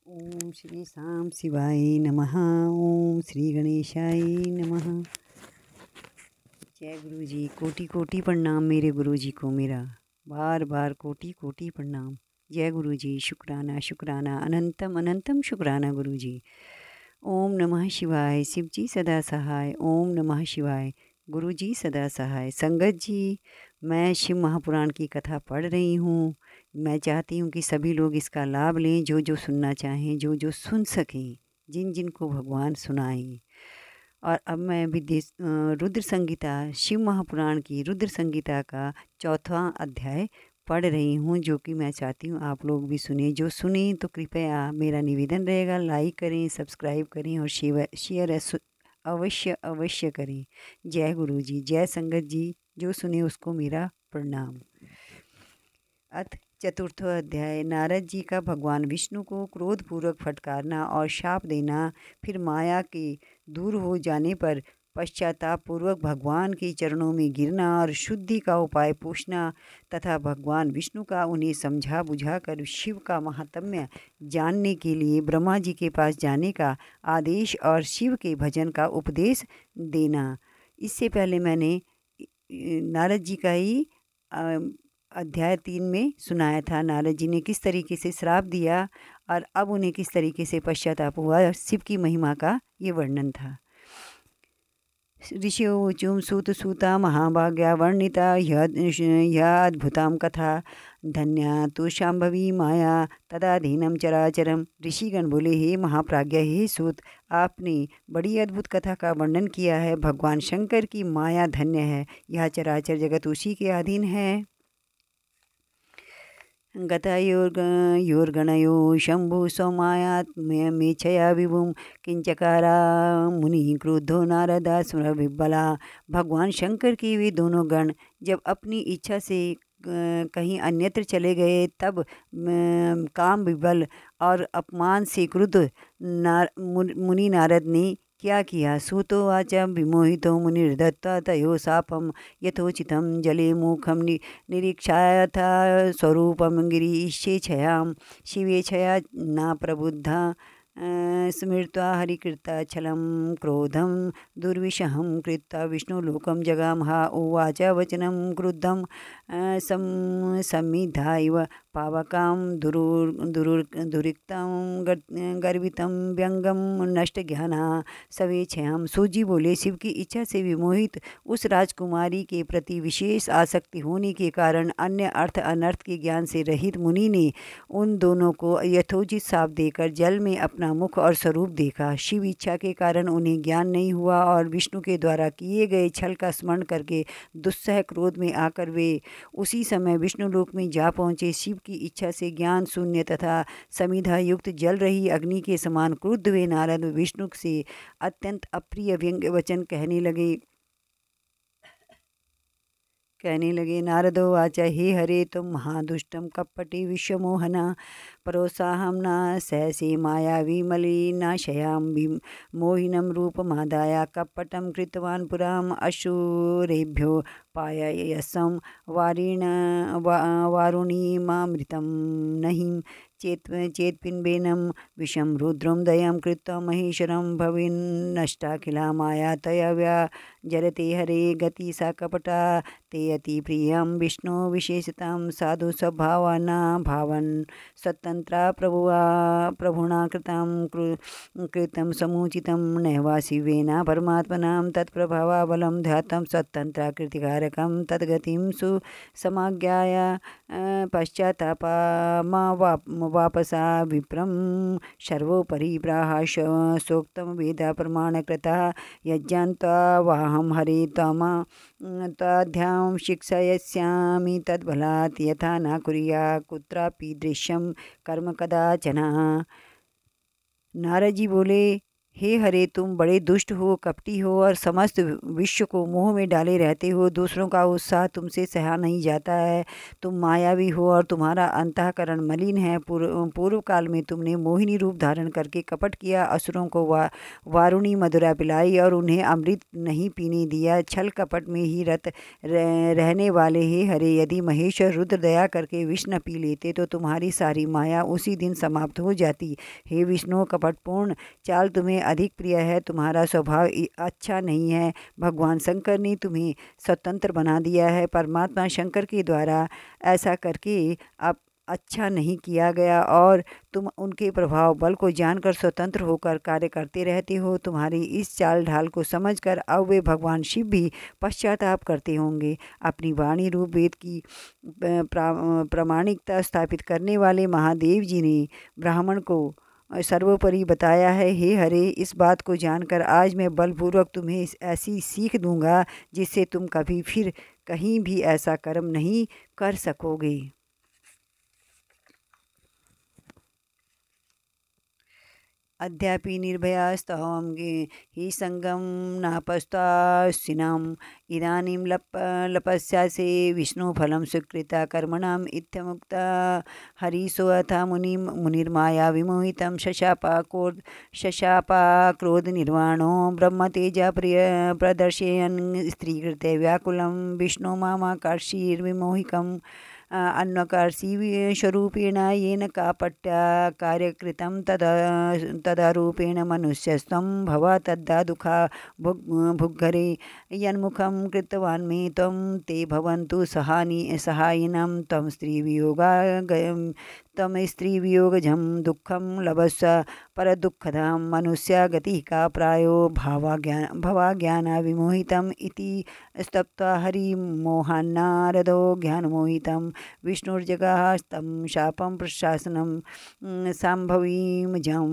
ओम श्री साम शिवाय नमः। ओम श्री गणेशाय नमः। जय गुरु जी। कोटि कोटि प्रणाम मेरे गुरु जी को मेरा, बार बार कोटि कोटि प्रणाम। जय गुरु जी। शुक्राना शुक्राना अनंतम अनंतम शुक्राना गुरु जी। ओम नमः शिवाय। शिव जी सदा सहाय। ओम नमः शिवाय। गुरु जी सदा सहाय। संगत जी, मैं शिव महापुराण की कथा पढ़ रही हूँ। मैं चाहती हूँ कि सभी लोग इसका लाभ लें, जो जो सुनना चाहें, जो जो सुन सकें, जिन जिन को भगवान सुनाएं। और अब मैं रुद्र संगीता, शिव महापुराण की रुद्र संगीता का 4वां अध्याय पढ़ रही हूँ, जो कि मैं चाहती हूँ आप लोग भी सुने। जो सुने तो कृपया मेरा निवेदन रहेगा, लाइक करें, सब्सक्राइब करें और शेयर अवश्य अवश्य करें। जय गुरु जी। जय संगत जी। जो सुने उसको मेरा प्रणाम। अथ चतुर्थ अध्याय। नारद जी का भगवान विष्णु को क्रोधपूर्वक फटकारना और शाप देना, फिर माया के दूर हो जाने पर पश्चाताप पूर्वक भगवान के चरणों में गिरना और शुद्धि का उपाय पूछना, तथा भगवान विष्णु का उन्हें समझा बुझाकर शिव का महात्म्य जानने के लिए ब्रह्मा जी के पास जाने का आदेश और शिव के भजन का उपदेश देना। इससे पहले मैंने नारद जी का ही अध्याय 3 में सुनाया था। नारद जी ने किस तरीके से श्राप दिया और अब उन्हें किस तरीके से पश्चाताप हुआ, शिव की महिमा का ये वर्णन था। ऋषियोचुम सूत सूता महाभाग्या वर्णिता यह अद्भुतां कथा धन्या तो शाम्भवी माया तदाधीनम चराचरम। ऋषिगण बोले, हे महाप्राज्ञ, हे सूत, आपने बड़ी अद्भुत कथा का वर्णन किया है। भगवान शंकर की माया धन्य है, यह चराचर जगत उसी के अधीन है। गतयोर्गणयो शंभु सौमायात्मेच्छया विभुम किंचकारा मुनि क्रुद्धो नारदा स्मरविबला। भगवान शंकर की वे दोनों गण जब अपनी इच्छा से कहीं अन्यत्र चले गए, तब काम विबल और अपमान से क्रुद्ध मुनि नारद ने क्या किया। सूतोवाच विमोहितो मुनिर्दत्त्वा तयो शापं यथोचितं जले मुखं निरीक्षाथ स्वरूपं गिरीशेच्छयां शिवेच्छया न प्रबुद्धा स्मृत्वा हरिकृताच्छलं क्रोधं दुर्विषहं कृत्वा विष्णुलोकं जगामः। उवाच वचनं क्रुद्धं सम्मिधा इव पावकां दुरिक्तं गर्वितं व्यंगम नष्टज्ञाना सवेच्छयां। सूजी बोले, शिव की इच्छा से विमोहित उस राजकुमारी के प्रति विशेष आसक्ति होने के कारण अन्य अर्थ अनर्थ के ज्ञान से रहित मुनि ने उन दोनों को यथोचित शाप देकर जल में अपना मुख और स्वरूप देखा। शिव इच्छा के कारण उन्हें ज्ञान नहीं हुआ और विष्णु के द्वारा किए गए छल का स्मरण करके दुस्सह क्रोध में आकर वे उसी समय विष्णु लोक में जा पहुँचे। शिव की इच्छा से ज्ञान शून्य तथा समिधा युक्त जल रही अग्नि के समान क्रुद्ध वे नारद विष्णु से अत्यंत अप्रिय व्यंग्य वचन कहने लगे। नारदो वाच, हे हरे, तुम महादुष्टम कपटी विश्वमोहना प्रोत्साहम न सहसे मायावी मलिनाशयां मोहिनं रूपमादाय कपटं कृतवान् पुराम् असुरेभ्यो पाययसं वारुणीमामृतं नहिं चेत्पिन्बेनं विषं रुद्रं दयं कृत्वा महेश्वरं भविन्नष्टाखिला माया तया व्याजरते हरे गति सा कपटा ते अति प्रियं विष्णु विशेषतां साधु स्वभावाना भावन् स्वतंत्रा प्रभुना कृतं समुचितं नैवा शिवेन परमात्मनां तत्प्रभावबलं ध्यातं स्वतंत्रा कृतिकारकं तद्गतिं सुसमाज्ञाय पश्चात्तापमावापसा विप्रं सर्वोपरि प्राह सोक्तं वेद प्रमाणकृतः यज्ञान्त्वाहं हरे त्वाध्यां शिक्षयिष्यामि तद्बलात् यथा न कुर्यात् कुत्रापि दृश्यं कर्म कदाचन। नारद जी बोले, हे हरे, तुम बड़े दुष्ट हो, कपटी हो और समस्त विश्व को मोह में डाले रहते हो। दूसरों का उत्साह तुमसे सहा नहीं जाता है। तुम मायावी हो और तुम्हारा अंतःकरण मलिन है। पूर्व काल में तुमने मोहिनी रूप धारण करके कपट किया, असुरों को वारुणी मधुरा पिलाई और उन्हें अमृत नहीं पीने दिया। छल कपट में ही रत रहने वाले हे हरे, यदि महेश और रुद्र दया करके विष न पी लेते तो तुम्हारी सारी माया उसी दिन समाप्त हो जाती। हे विष्णु, कपटपूर्ण चाल तुम्हें अधिक प्रिय है। तुम्हारा स्वभाव अच्छा नहीं है। भगवान शंकर ने तुम्हें स्वतंत्र बना दिया है। परमात्मा शंकर के द्वारा ऐसा करके अब अच्छा नहीं किया गया और तुम उनके प्रभाव बल को जानकर स्वतंत्र होकर कार्य करते रहते हो। तुम्हारी इस चाल ढाल को समझकर अब वे भगवान शिव भी पश्चाताप करते होंगे। अपनी वाणी रूप वेद की प्रामाणिकता स्थापित करने वाले महादेव जी ने ब्राह्मण को सर्वोपरि बताया है। हे हरे, इस बात को जानकर आज मैं बलपूर्वक तुम्हें ऐसी सीख दूंगा जिससे तुम कभी फिर कहीं भी ऐसा कर्म नहीं कर सकोगे। अद्यापि निर्भयास्तहं हि संगं नापस्तास्सिनाम् इदानीं लपस्यासे विष्णुफलं सुकृता कर्मणाम् इत्यमुक्ता हरिसोऽथ मुनिर्माया विमोहितं शशापाक्रोधनिर्वाणो ब्रह्मतेजा प्रदर्शयन् स्त्रीकृते व्याकुलं विष्णु मामाकर्षीर्विमोहिकम् अन्वकार्षी स्वरूपेण येन कापट्या कार्यकृतं तदारूपेण मनुष्यस्त्वं भव तद्धा दुःखा भुग्घरे यन्मुखं कृतवान् मे त्वं ते भवन्तु सहायिनं त्वं स्त्रीवियोगजं दुःखं लभस्व परदुःखदां मनुष्या गतिः का प्रायो भवाज्ञानविमोहितम् इति स्तप्त्वा हरिमोहान्नारदो ज्ञानमोहितं विष्णुर्जगाह तं शापं प्रशासनं शाम्भवीमजम्।